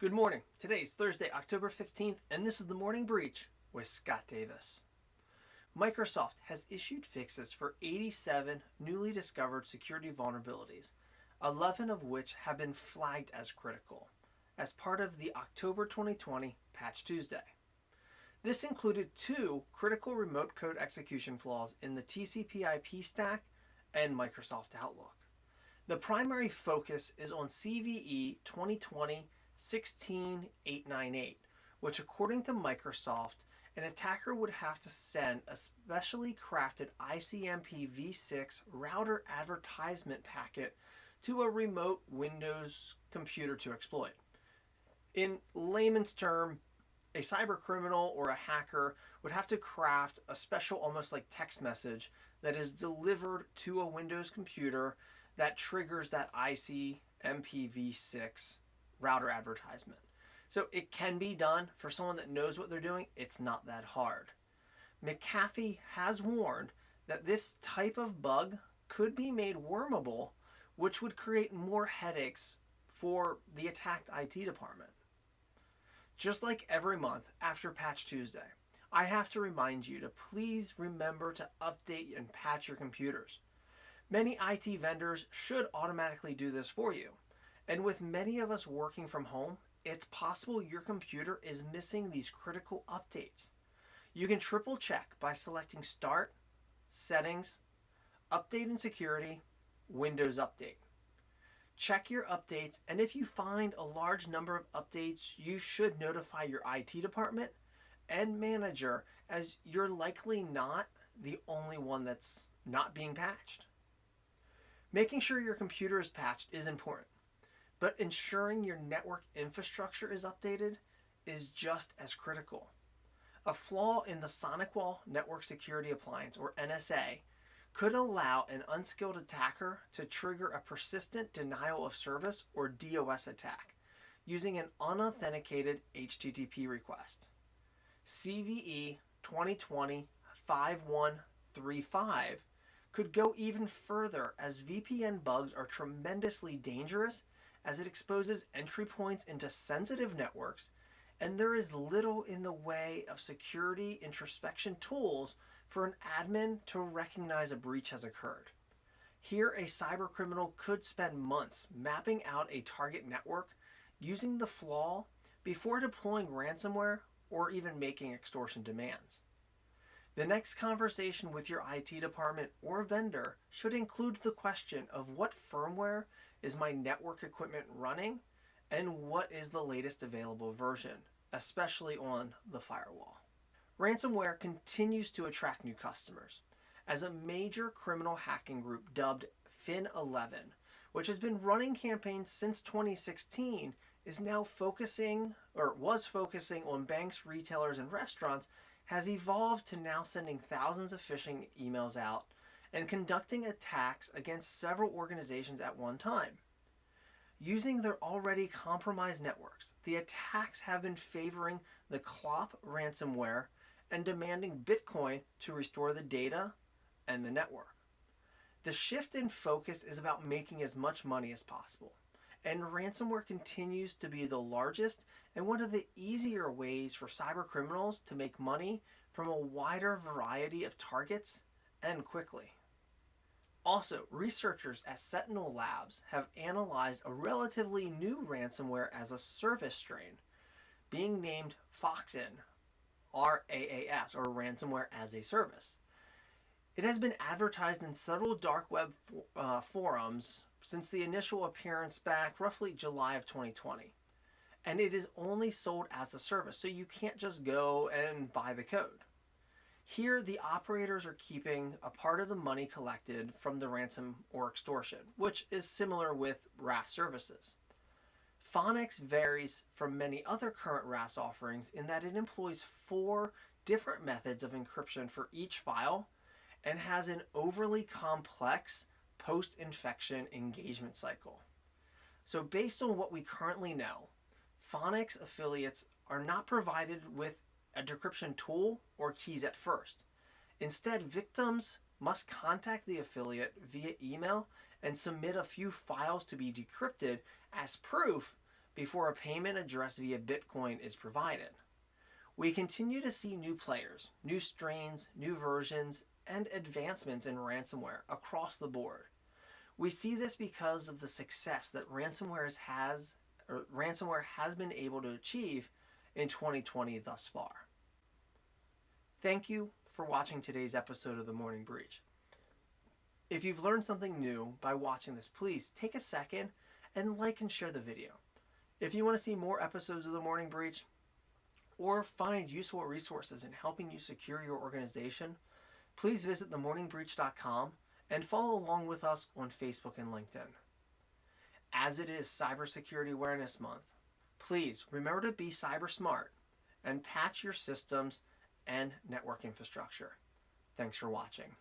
Good morning. Today is Thursday, October 15th, and this is the Morning Breach with Scott Davis. Microsoft has issued fixes for 87 newly discovered security vulnerabilities, 11 of which have been flagged as critical, as part of the October 2020 Patch Tuesday. This included 2 critical remote code execution flaws in the TCP/IP stack and Microsoft Outlook. The primary focus is on CVE 2020-16898, which according to Microsoft, an attacker would have to send a specially crafted ICMP v6 router advertisement packet to a remote Windows computer to exploit. In layman's term, a cyber criminal or a hacker would have to craft a special, almost like text message, that is delivered to a Windows computer that triggers that ICMPv6 router advertisement. So it can be done. For someone that knows what they're doing, it's not that hard. McAfee has warned that this type of bug could be made wormable, which would create more headaches for the attacked IT department. Just like every month after Patch Tuesday, I have to remind you to please remember to update and patch your computers. Many IT vendors should automatically do this for you. And with many of us working from home, it's possible your computer is missing these critical updates. You can triple check by selecting Start, Settings, Update and Security, Windows Update. Check your updates, and if you find a large number of updates, you should notify your IT department and manager, as you're likely not the only one that's not being patched. Making sure your computer is patched is important, but ensuring your network infrastructure is updated is just as critical. A flaw in the SonicWall Network Security Appliance, or NSA, could allow an unskilled attacker to trigger a persistent denial of service, or DOS attack, using an unauthenticated HTTP request. CVE 2020-5135 could go even further, as VPN bugs are tremendously dangerous, as it exposes entry points into sensitive networks, and there is little in the way of security introspection tools for an admin to recognize a breach has occurred. Here, a cyber criminal could spend months mapping out a target network using the flaw before deploying ransomware or even making extortion demands. The next conversation with your IT department or vendor should include the question of what firmware is my network equipment running and what is the latest available version, especially on the firewall. Ransomware continues to attract new customers, as a major criminal hacking group dubbed Fin11, which has been running campaigns since 2016, is now was focusing on banks, retailers, and restaurants, has evolved to now sending thousands of phishing emails out and conducting attacks against several organizations at one time. Using their already compromised networks, the attacks have been favoring the Clop ransomware and demanding Bitcoin to restore the data and the network. The shift in focus is about making as much money as possible, and ransomware continues to be the largest and one of the easier ways for cyber criminals to make money from a wider variety of targets, and quickly. Also, researchers at Sentinel Labs have analyzed a relatively new ransomware as a service strain, being named Foxin, RAAS, or Ransomware as a Service. It has been advertised in several dark web forums since the initial appearance back roughly July of 2020. And it is only sold as a service, so you can't just go and buy the code. Here, the operators are keeping a part of the money collected from the ransom or extortion, which is similar with RAS services. Phonix varies from many other current RAS offerings in that it employs 4 different methods of encryption for each file and has an overly complex post-infection engagement cycle. So based on what we currently know, Phonix affiliates are not provided with a decryption tool or keys at first. Instead, victims must contact the affiliate via email and submit a few files to be decrypted as proof before a payment address via Bitcoin is provided. We continue to see new players, new strains, new versions, and advancements in ransomware across the board. We see this because of the success that ransomware has been able to achieve in 2020 thus far. Thank you for watching today's episode of The Morning Breach. If you've learned something new by watching this, please take a second and like and share the video. If you want to see more episodes of The Morning Breach or find useful resources in helping you secure your organization, please visit themorningbreach.com and follow along with us on Facebook and LinkedIn. As it is Cybersecurity Awareness Month, please remember to be cyber smart and patch your systems and network infrastructure. Thanks for watching.